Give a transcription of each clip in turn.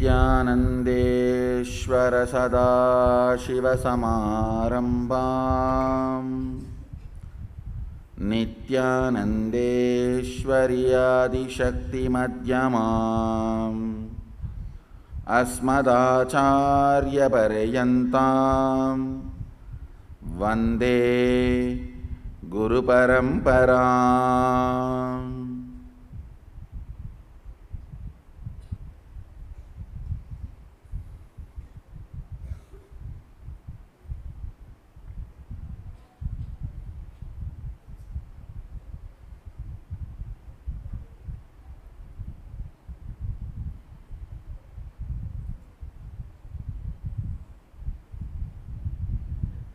नित्यानन्देश्वर सदाशिवसमारम्भाम् नित्यानन्देश्वर्यादिशक्तिमध्यमाम् अस्मदाचार्यपर्यन्तां वन्दे गुरुपरम्पराम्.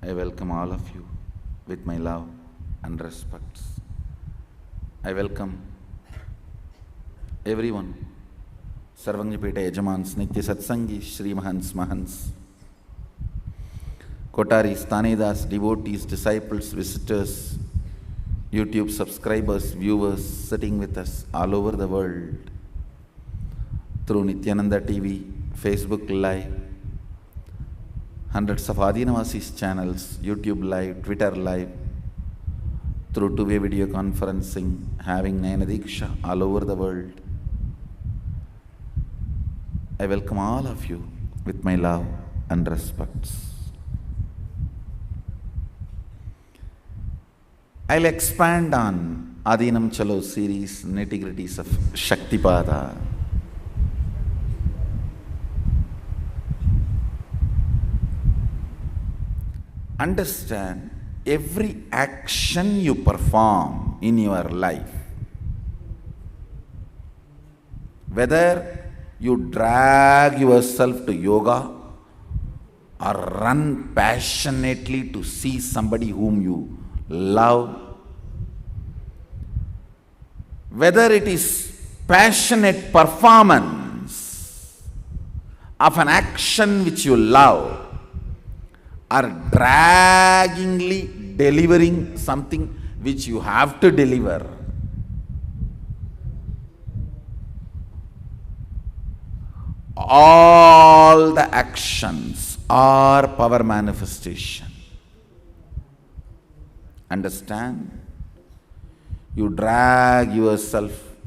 I welcome all of you with my love and respects. I welcome everyone, Sarvangjapeta Yajamans, Nitya Satsangis, Shri Mahants, Kotaris, Tanedas, devotees, disciples, visitors, YouTube subscribers, viewers sitting with us all over the world through Nityananda TV, Facebook Live, hundreds of Adinavasis channels, YouTube Live, Twitter Live, through two-way video conferencing, having Nayanadiksha all over the world. I welcome all of you with my love and respects. I'll expand on Adinam Chalo series, nitty-gritties of Shaktipada. Understand, every action you perform in your life, whether you drag yourself to yoga or run passionately to see somebody whom you love, whether it is passionate performance of an action which you love, or draggingly delivering something which you have to deliver, all the actions are power manifestation. Understand? You drag yourself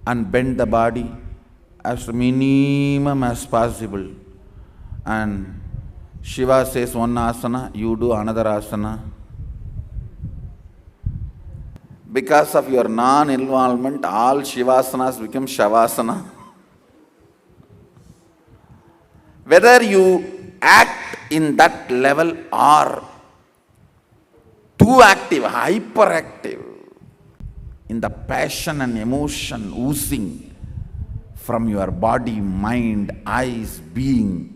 and bend the body as minimum as possible, and Shiva says one asana, you do another asana. Because of your non-involvement, all Shivasanas become Shavasana. Whether you act in that level or too active, hyperactive, in the passion and emotion oozing from your body, mind, eyes, being,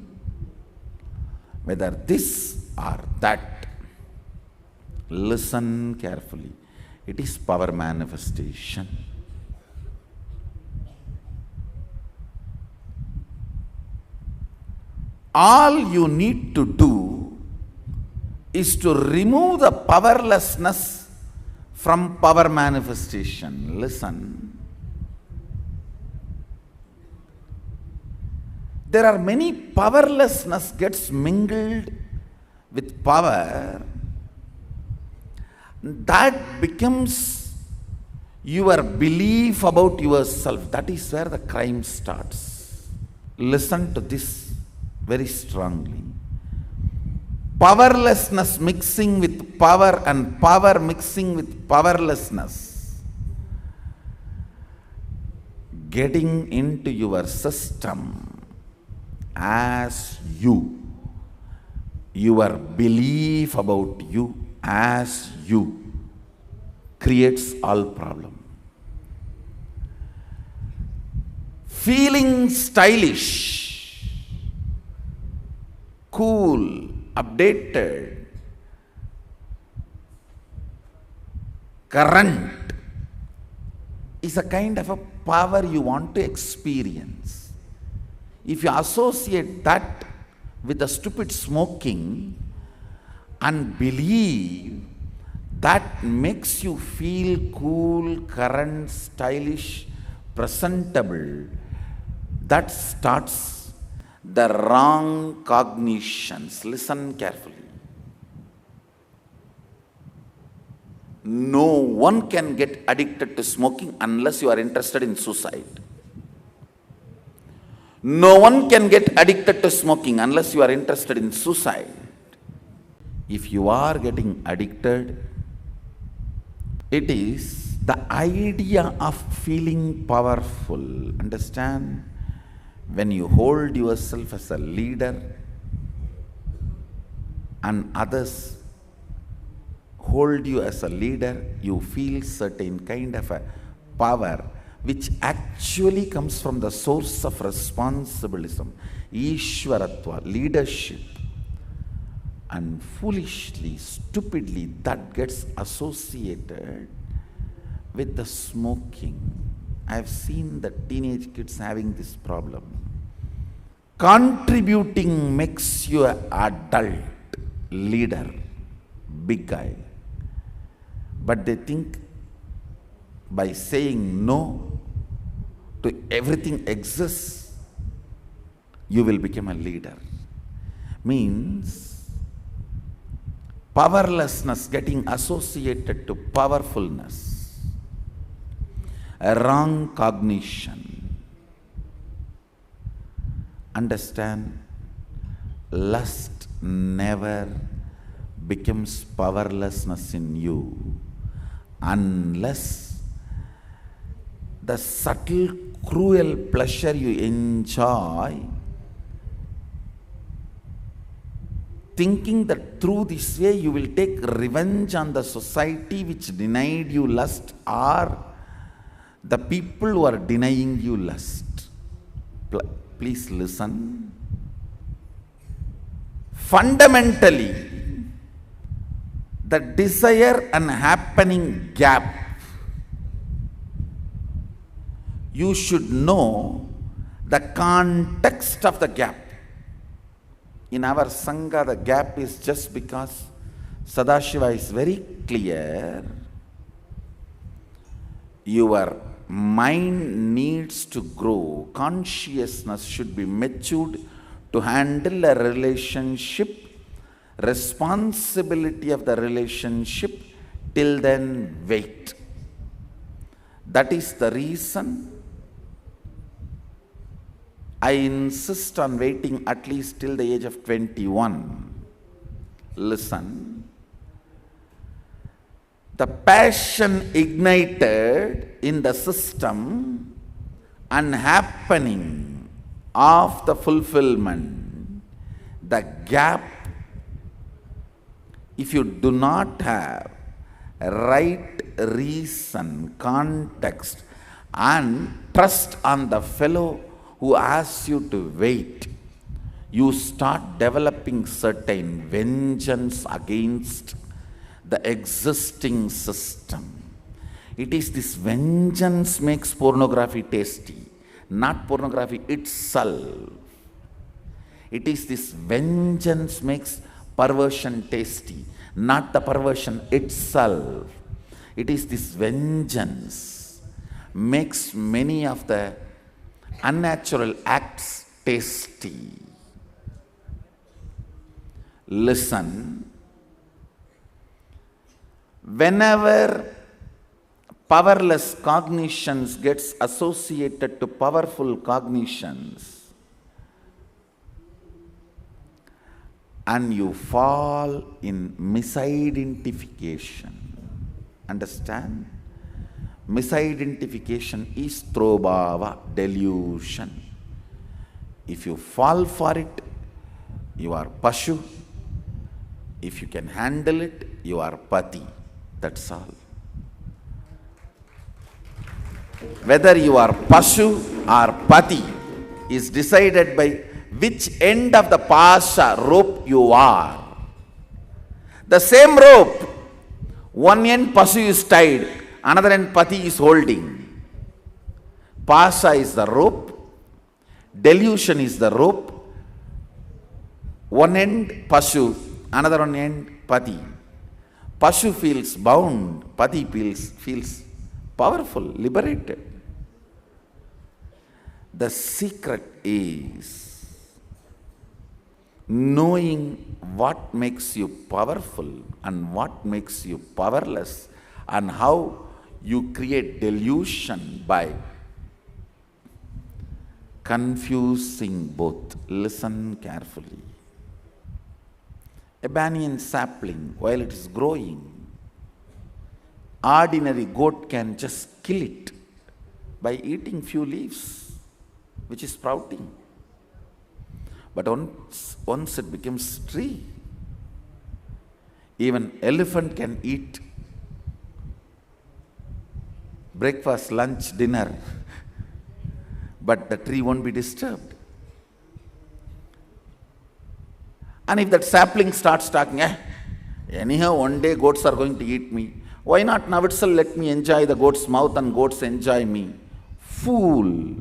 whether this or that, listen carefully. It is power manifestation. All you need to do is to remove the powerlessness from power manifestation. Listen. There are many powerlessness gets mingled with power. That becomes your belief about yourself. That is where the crime starts. Listen to this very strongly. Powerlessness mixing with power and power mixing with powerlessness, getting into your system as you, your belief about you as you, creates all problem. Feeling stylish, cool, updated, current is a kind of a power you want to experience. If you associate that with the stupid smoking and believe that makes you feel cool, current, stylish, presentable, that starts the wrong cognitions. Listen carefully. No one can get addicted to smoking unless you are interested in suicide. No one can get addicted to smoking unless you are interested in suicide. If you are getting addicted, it is the idea of feeling powerful. Understand? When you hold yourself as a leader and others hold you as a leader, you feel certain kind of a power which actually comes from the source of responsibilism, Ishwaratva, leadership. And foolishly, stupidly, that gets associated with the smoking. I have seen the teenage kids having this problem. Contributing makes you an adult leader, big guy. But they think by saying no to everything exists, you will become a leader. Means powerlessness getting associated to powerfulness, a wrong cognition. Understand, lust never becomes powerlessness in you unless the subtle, cruel pleasure you enjoy, thinking that through this way you will take revenge on the society which denied you lust, or the people who are denying you lust. Please listen. Fundamentally, the desire and happening gap, you should know the context of the gap. In our Sangha, the gap is just because Sadashiva is very clear. Your mind needs to grow. Consciousness should be matured to handle a relationship, responsibility of the relationship. Till then, wait. That is the reason I insist on waiting at least till the age of 21. Listen. The passion ignited in the system and happening of the fulfillment, the gap, if you do not have right reason, context and trust on the fellow who asks you to wait, you start developing certain vengeance against the existing system. It is this vengeance makes pornography tasty, not pornography itself. It is this vengeance makes perversion tasty, not the perversion itself. It is this vengeance makes many of the unnatural acts tasty. Listen. Whenever powerless cognitions gets associated to powerful cognitions and you fall in misidentification, understand? Misidentification is Trobhava, delusion. If you fall for it, you are Pashu. If you can handle it, you are Pati. That's all. Whether you are Pashu or Pati is decided by which end of the pasha rope you are. The same rope, one end Pashu is tied, another end Pati is holding. Pasha is the rope, delusion is the rope, one end Pashu, another one end Pati. Pashu feels bound, Pati feels powerful, liberated. The secret is knowing what makes you powerful and what makes you powerless, and how you create delusion by confusing both. Listen carefully. A banyan sapling, while it is growing, ordinary goat can just kill it by eating few leaves, which is sprouting. But once it becomes tree, even elephant can eat breakfast, lunch, dinner, but the tree won't be disturbed. And if that sapling starts talking, anyhow one day goats are going to eat me, why not now itself let me enjoy the goat's mouth and goats enjoy me? Fool!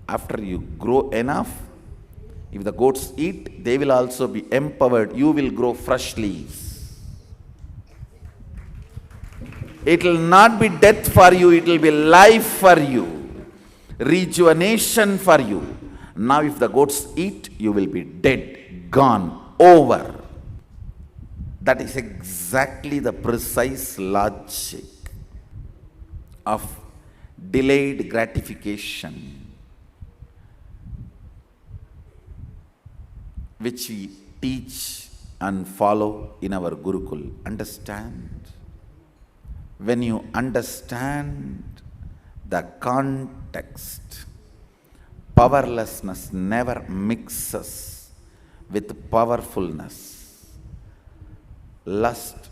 After you grow enough, if the goats eat, they will also be empowered. You will grow fresh leaves. It will not be death for you, it will be life for you, rejuvenation for you. Now if the goats eat, you will be dead, gone, over. That is exactly the precise logic of delayed gratification, which we teach and follow in our Gurukul. Understand? When you understand the context, powerlessness never mixes with powerfulness. Lust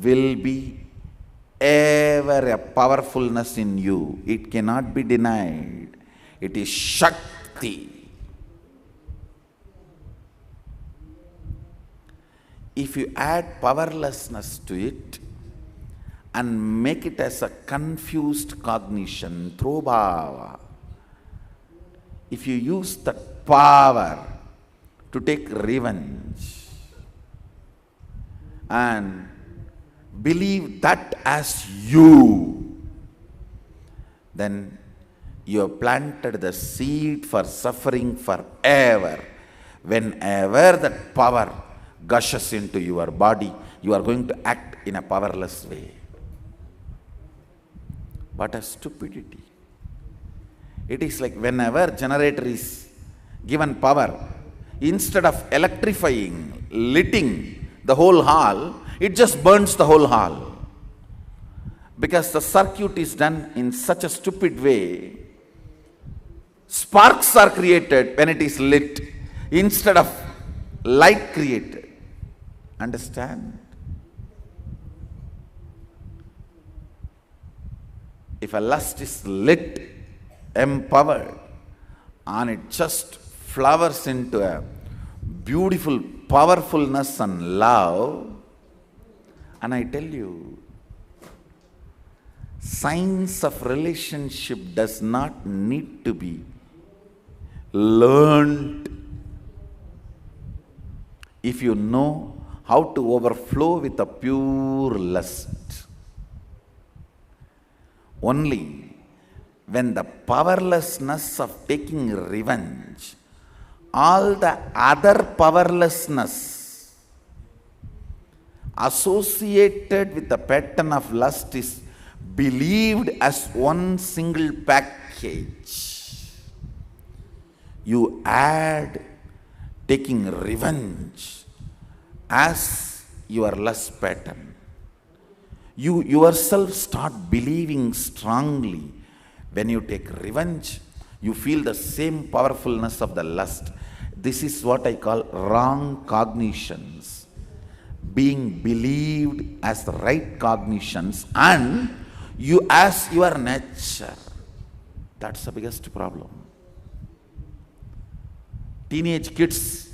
will be ever a powerfulness in you. It cannot be denied. It is Shakti. If you add powerlessness to it and make it as a confused cognition through bhava, if you use that power to take revenge and believe that as you, then you have planted the seed for suffering forever. Whenever that power gushes into your body, you are going to act in a powerless way. What a stupidity. It is like whenever generator is given power, instead of electrifying, lighting the whole hall, it just burns the whole hall. Because the circuit is done in such a stupid way, sparks are created when it is lit, instead of light created. Understand? If a lust is lit, empowered, and it just flowers into a beautiful powerfulness and love, and I tell you, science of relationship does not need to be learned. If you know how to overflow with a pure lust. Only when the powerlessness of taking revenge, all the other powerlessness associated with the pattern of lust is believed as one single package. You add taking revenge as your lust pattern. You yourself start believing strongly. When you take revenge, you feel the same powerfulness of the lust. This is what I call wrong cognitions, being believed as the right cognitions, and you as your nature. That's the biggest problem. Teenage kids'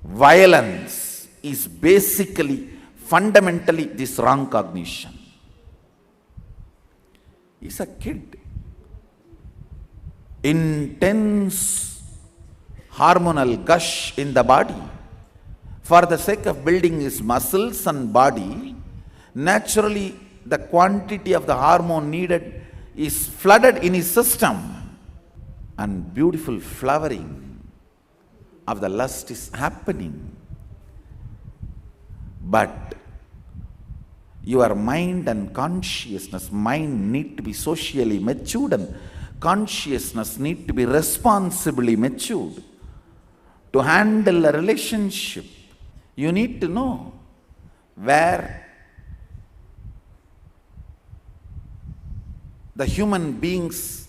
violence is basically, fundamentally, this wrong cognition. He's a kid. Intense hormonal gush in the body. For the sake of building his muscles and body, naturally the quantity of the hormone needed is flooded in his system. and beautiful flowering of the lust is happening. But your mind and consciousness, mind need to be socially matured and consciousness need to be responsibly matured to handle a relationship. You need to know where the human beings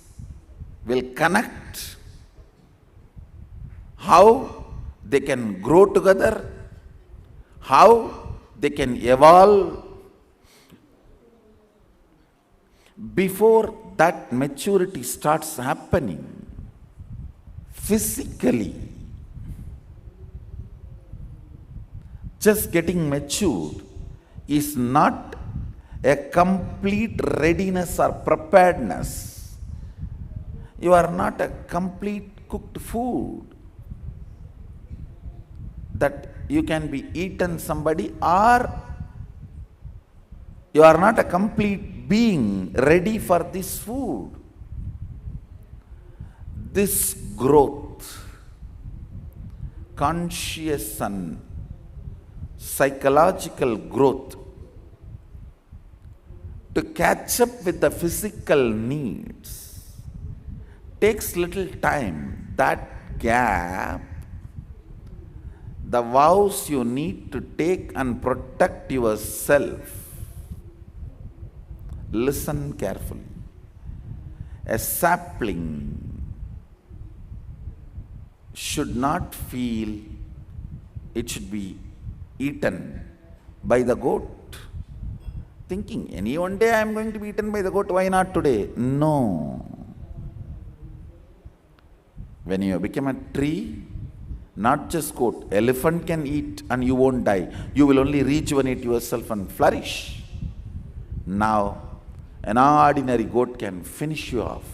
will connect, how they can grow together, how they can evolve. Before that maturity starts happening physically, just getting matured is not a complete readiness or preparedness. You are not a complete cooked food that you can be eaten somebody, or you are not a complete being ready for this food. This growth, conscious and psychological growth, to catch up with the physical needs, takes little time. That gap, the vows you need to take and protect yourself. Listen carefully. A sapling should not feel it should be eaten by the goat, thinking, any one day I am going to be eaten by the goat, why not today? No. When you become a tree, not just goat, elephant can eat and you won't die. You will only rejuvenate yourself and flourish. Now, an ordinary goat can finish you off.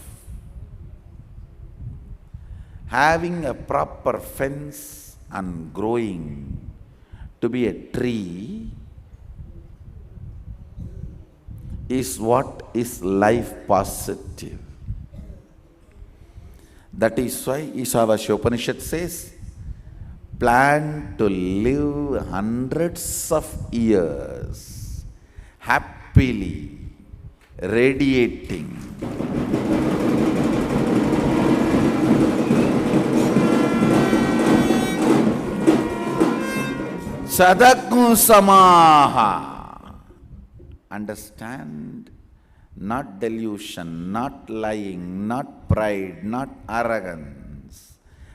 Having a proper fence and growing to be a tree is what is life positive. That is why Ishavasya Upanishad says, plan to live hundreds of years happily, radiating. Sadagnu Samaha. Understand, not delusion, not lying, not pride, not arrogance.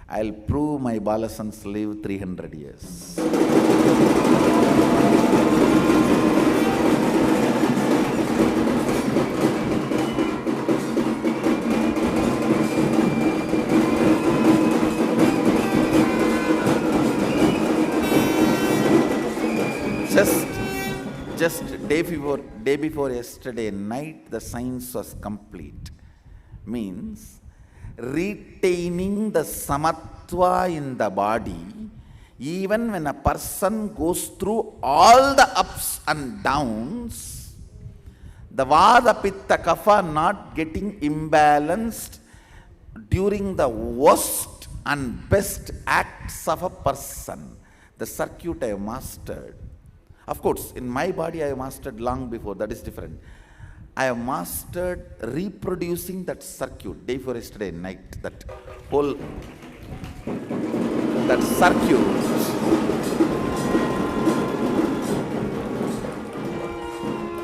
I'll prove my Balasans live 300 years. Just day before yesterday night, the science was complete. Means retaining the samatva in the body, even when a person goes through all the ups and downs, the vada pitta kapha not getting imbalanced during the worst and best acts of a person. The circuit I have mastered. Of course, in my body I have mastered long before, that is different. I have mastered reproducing that circuit day before yesterday night, that whole, that circuit.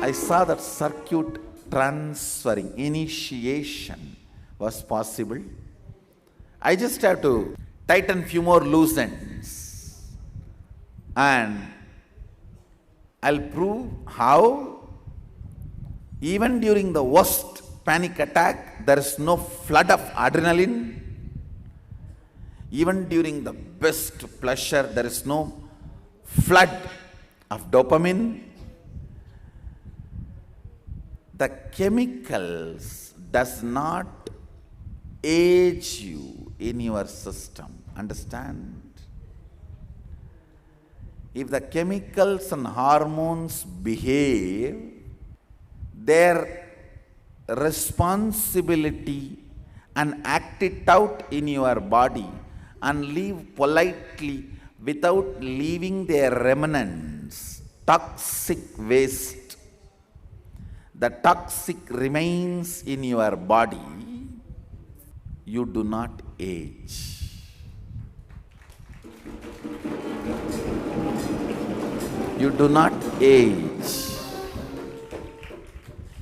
I saw that circuit transferring, initiation was possible. I just have to tighten few more loose ends and I'll prove how even during the worst panic attack there is no flood of adrenaline. Even during the best pleasure there is no flood of dopamine. The chemicals does not age you in your system. Understand? If the chemicals and hormones behave, their responsibility and act it out in your body and live politely without leaving their remnants, toxic waste. The toxic remains in your body, you do not age. You do not age.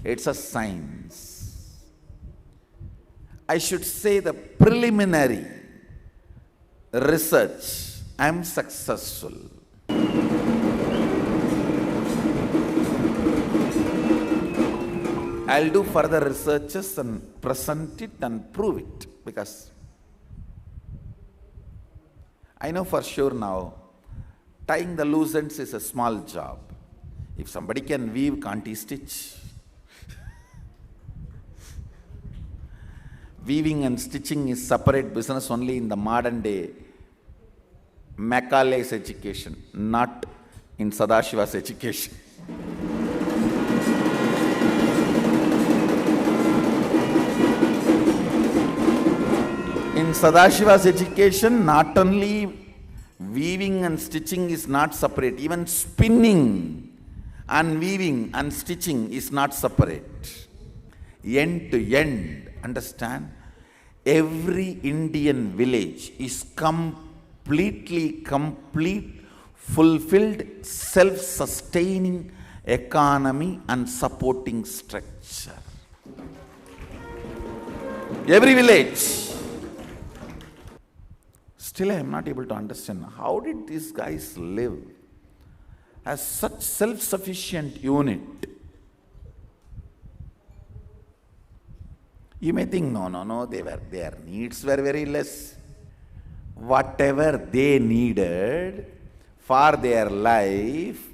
It's a science. I should say the preliminary research, I am successful. I'll do further researches and present it and prove it, because I know for sure now, tying the loose ends is a small job. If somebody can weave, can't he stitch? Weaving and stitching is separate business only in the modern day Macaulay's education, not in Sadashiva's education. In Sadashiva's education, not only weaving and stitching is not separate, even spinning and weaving and stitching is not separate. End to end. Understand? Every Indian village is complete, fulfilled, self-sustaining economy and supporting structure. Every village. Still I am not able to understand, how did these guys live as such self-sufficient unit? You may think, no, their needs were very less. Whatever they needed for their life,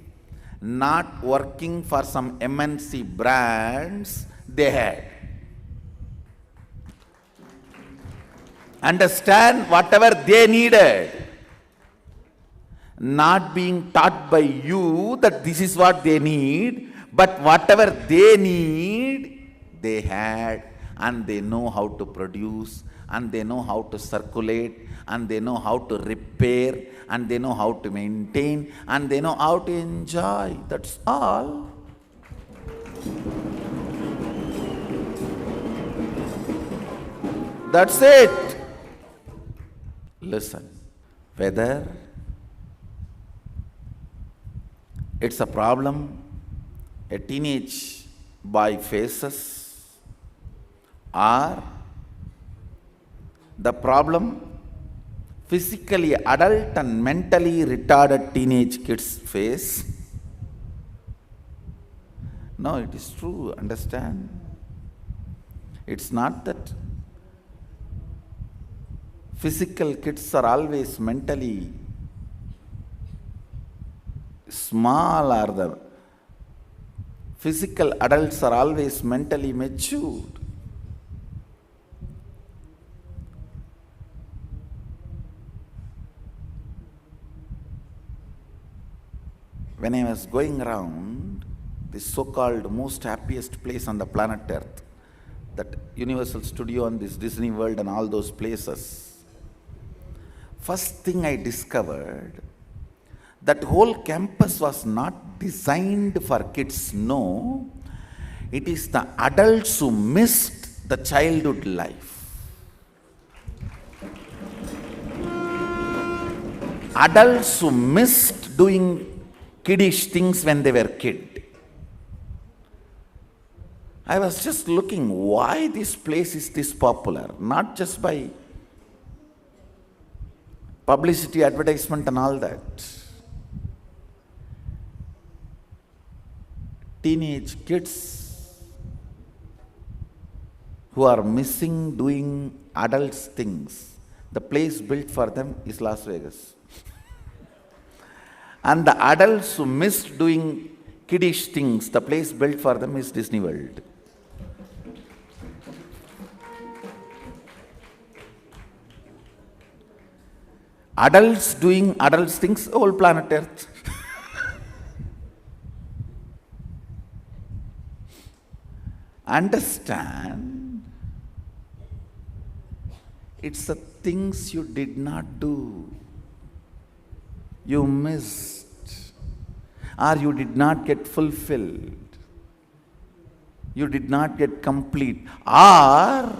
not working for some MNC brands, they had. Understand, whatever they needed, not being taught by you that this is what they need, but whatever they need, they had. And they know how to produce, and they know how to circulate, and they know how to repair, and they know how to maintain, and they know how to enjoy. That's all. That's it. Listen, whether it's a problem a teenage boy faces, or the problem physically adult and mentally retarded teenage kids face. No, it is true, understand? It's not that physical kids are always mentally small, or the physical adults are always mentally matured. When I was going around this so-called most happiest place on the planet Earth, that Universal Studio and this Disney World and all those places, first thing I discovered, that whole campus was not designed for kids. No, it is the adults who missed the childhood life. Adults who missed doing kiddish things when they were kid. I was just looking why this place is this popular, not just by publicity, advertisement and all that. Teenage kids who are missing doing adults things, the place built for them is Las Vegas. And the adults who missed doing kiddish things, the place built for them is Disney World. Adults doing adults things, whole planet Earth. Understand, It's the things you did not do, you missed, or you did not get fulfilled, you did not get complete, or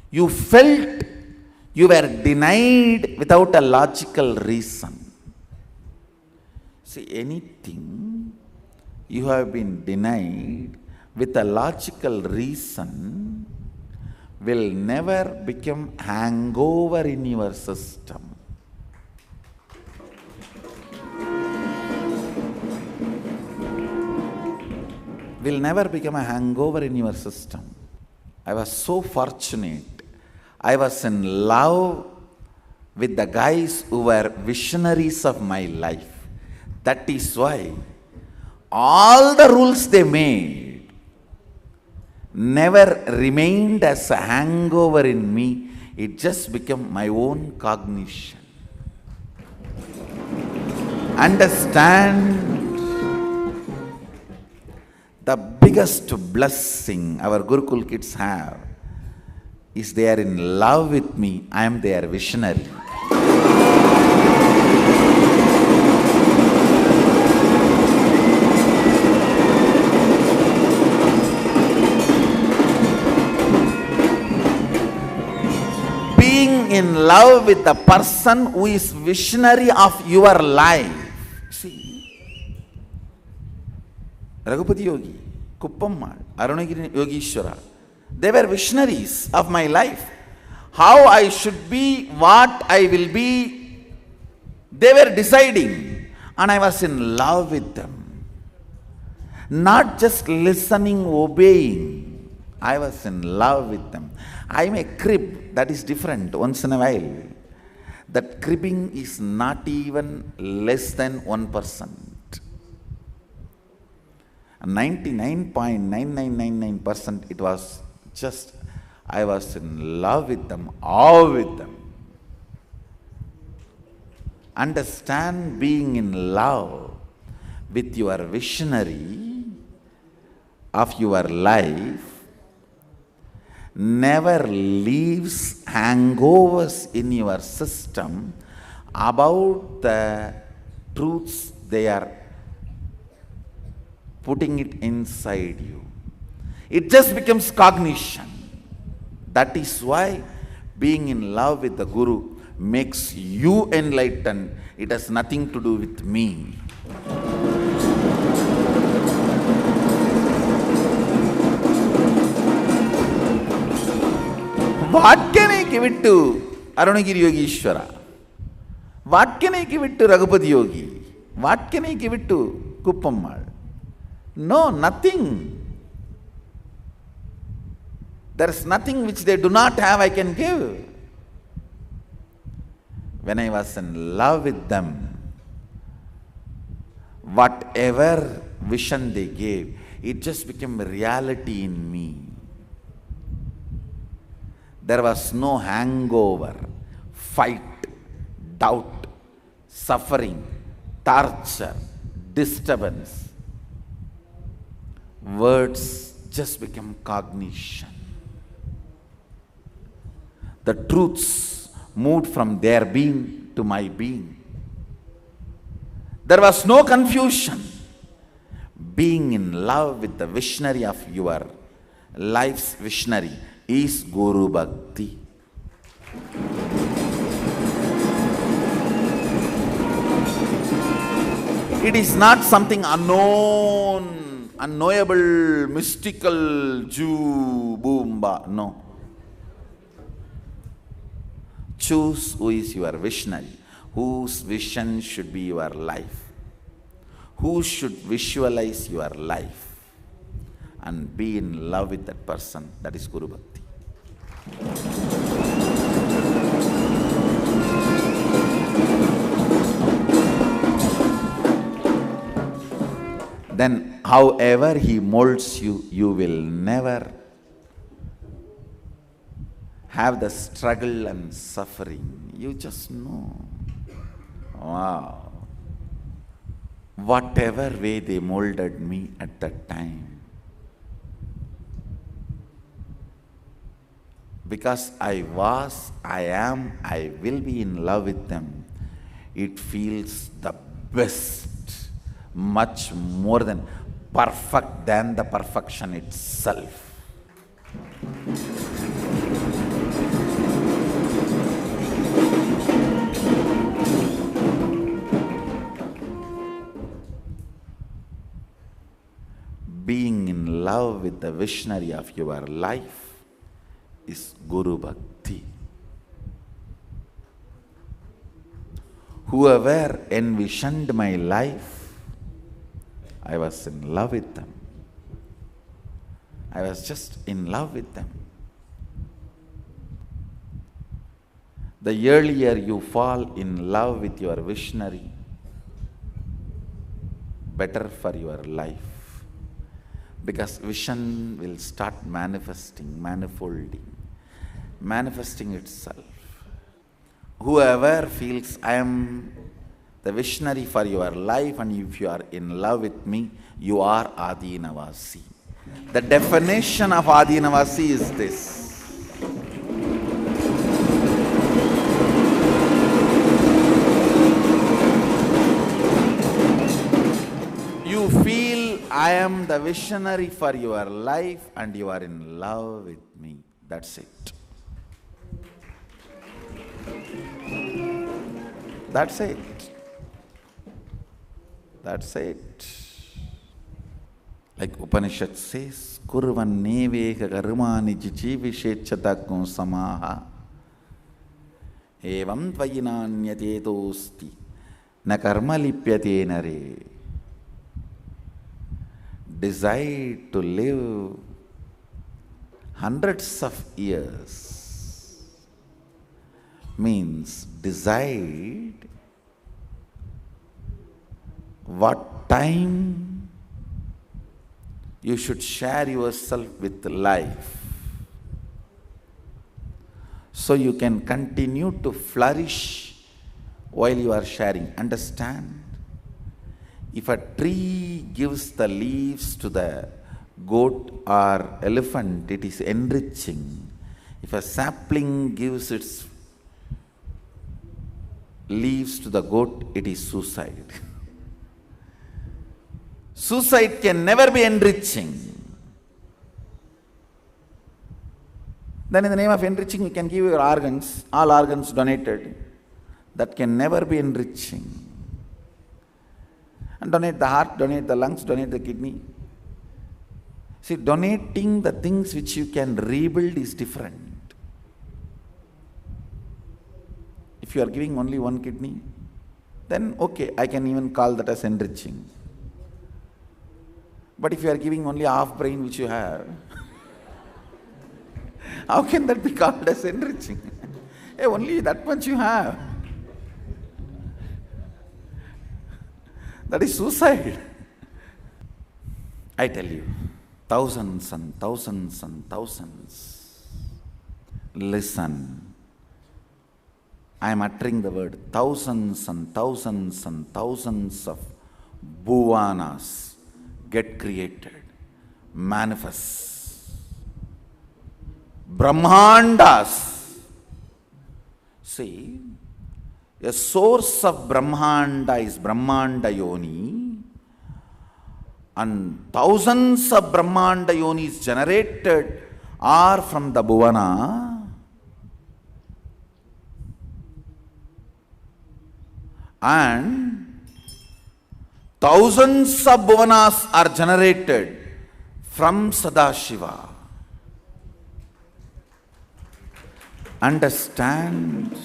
you felt you were denied without a logical reason. See, anything you have been denied with a logical reason will never become hangover in your system. Will never become a hangover in your system. I was so fortunate. I was in love with the guys who were visionaries of my life. That is why all the rules they made never remained as a hangover in me. It just became my own cognition. Understand, the biggest blessing our Gurukul kids have is they are in love with me. I am their visionary. Being in love with the person who is visionary of your life. See, Raghupati Yogi, Kuppammal, Arunagiri Yogishwara, they were visionaries of my life. How I should be, what I will be, they were deciding. And I was in love with them. Not just listening, obeying. I was in love with them. I am a crib, that is different once in a while. That cribbing is not even less than 1%. 99.9999% it was just, I was in love with them, awe with them. Understand, being in love with your visionary of your life never leaves hangovers in your system about the truths they are putting it inside you. It just becomes cognition. That is why being in love with the Guru makes you enlightened. It has nothing to do with me. What can I give it to Arunagiri Yogishwara? What can I give it to Raghupati Yogi? What can I give it to Kuppammal? No, nothing. There is nothing which they do not have I can give. When I was in love with them, whatever vision they gave, it just became a reality in me. There was no hangover, fight, doubt, suffering, torture, disturbance. Words just became cognition. The truths moved from their being to my being. There was no confusion. Being in love with the visionary of your life's visionary is Guru Bhakti. It is not something unknown, unknowable, mystical, Jew, boomba. No. Choose who is your visionary, whose vision should be your life, who should visualize your life, and be in love with that person. That is Guru Bhakti. Then however he molds you, you will never have the struggle and suffering. You just know. Wow. Whatever way they molded me at that time, because I was, I am, I will be in love with them, it feels the best, much more than perfect than the perfection itself. Being in love with the visionary of your life is Guru Bhakti. Whoever envisioned my life, I was in love with them. I was just in love with them. The earlier you fall in love with your visionary, better for your life. Because vision will start manifesting, manifesting itself. Whoever feels I am the visionary for your life, and if you are in love with me, you are Adinavasi. The definition of Adinavasi is this. You feel I am the visionary for your life and you are in love with me. That's it. That's it. That's it. Like Upanishad says, Kurvan neveka karmani jijivishechatakum samaha evam tvayinanyatetosti na karma lipyate nare. Desire to live hundreds of years means decide what time you should share yourself with life, so you can continue to flourish while you are sharing. Understand? If a tree gives the leaves to the goat or elephant, it is enriching. If a sapling gives its leaves to the goat, it is suicide. Suicide can never be enriching. Then in the name of enriching, you can give your organs, all organs donated. That can never be enriching. And donate the heart, donate the lungs, donate the kidney. See, donating the things which you can rebuild is different. If you are giving only one kidney, then okay, I can even call that as enriching. But if you are giving only half brain which you have, how can that be called as enriching? Hey, only that much you have. That is suicide. I tell you, thousands and thousands and thousands. Listen. I am uttering the word thousands and thousands and thousands of bhuvanas get created, manifest. Brahmandas. See, a source of Brahmanda is Brahmanda Yoni, and thousands of Brahmanda Yonis generated are from the Bhuvana, and thousands of Bhuvanas are generated from Sadashiva. Understand?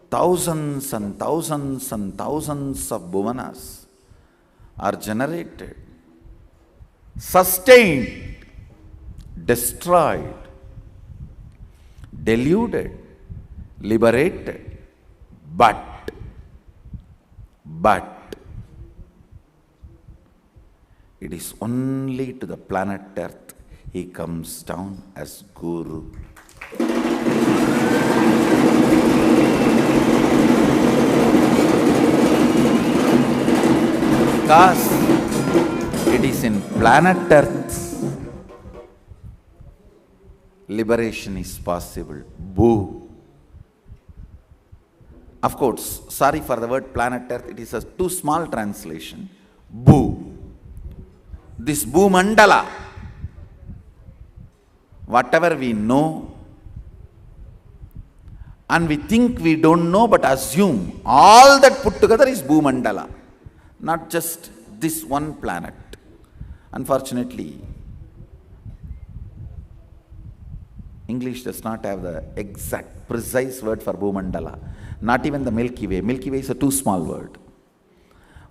Thousands and thousands and thousands of bhuvanas are generated, sustained, destroyed, deluded, liberated, but it is only to the planet Earth he comes down as Guru. Because it is in planet Earth liberation is possible. Boo. Of course, sorry for the word planet Earth, it is a too small translation. Boo. This Boo Mandala, whatever we know, and we think we don't know but assume, all that put together is Boo Mandala, not just this one planet. Unfortunately, English does not have the exact, precise word for Bhumandala. Not even the Milky Way. Milky Way is a too small word.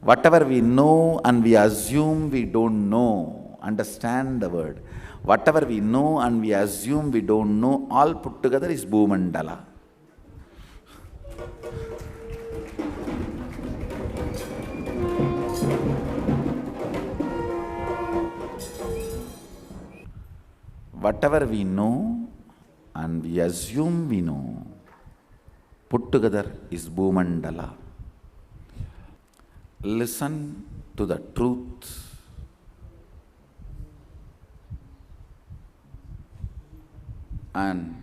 Whatever we know and we assume we don't know, understand the word. Whatever we know and we assume we don't know, all put together is Bhumandala. Whatever we know and we assume we know, put together is Bhumandala. Listen to the truth. And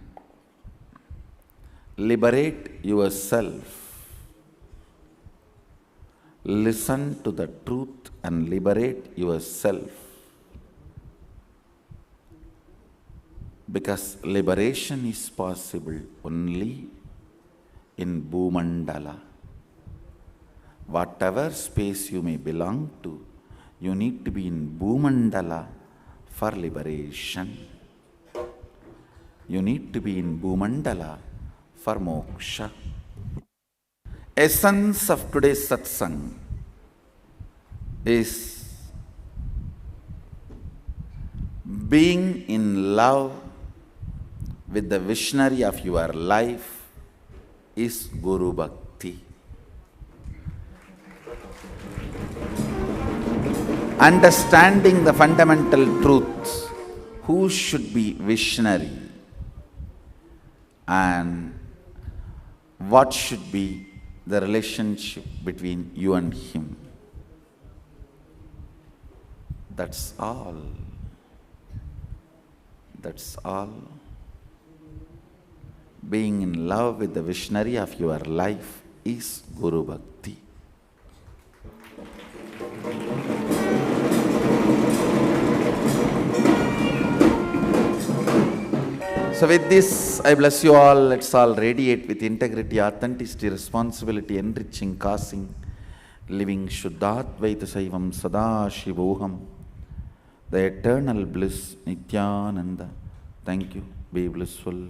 liberate yourself. Listen to the truth and liberate yourself. Because liberation is possible only in Bhumandala. Whatever space you may belong to, you need to be in Bhumandala for liberation. You need to be in Bhumandala for moksha. Essence of today's satsang is being in love with the visionary of your life is Guru Bhakti. Understanding the fundamental truth, who should be visionary and what should be the relationship between you and him. That's all. That's all. Being in love with the visionary of your life is Guru Bhakti. So with this, I bless you all. Let's all radiate with integrity, authenticity, responsibility, enriching, causing, living Shuddhadvaita Saivam Sada Shivoham, the eternal bliss, Nityananda. Thank you. Be blissful.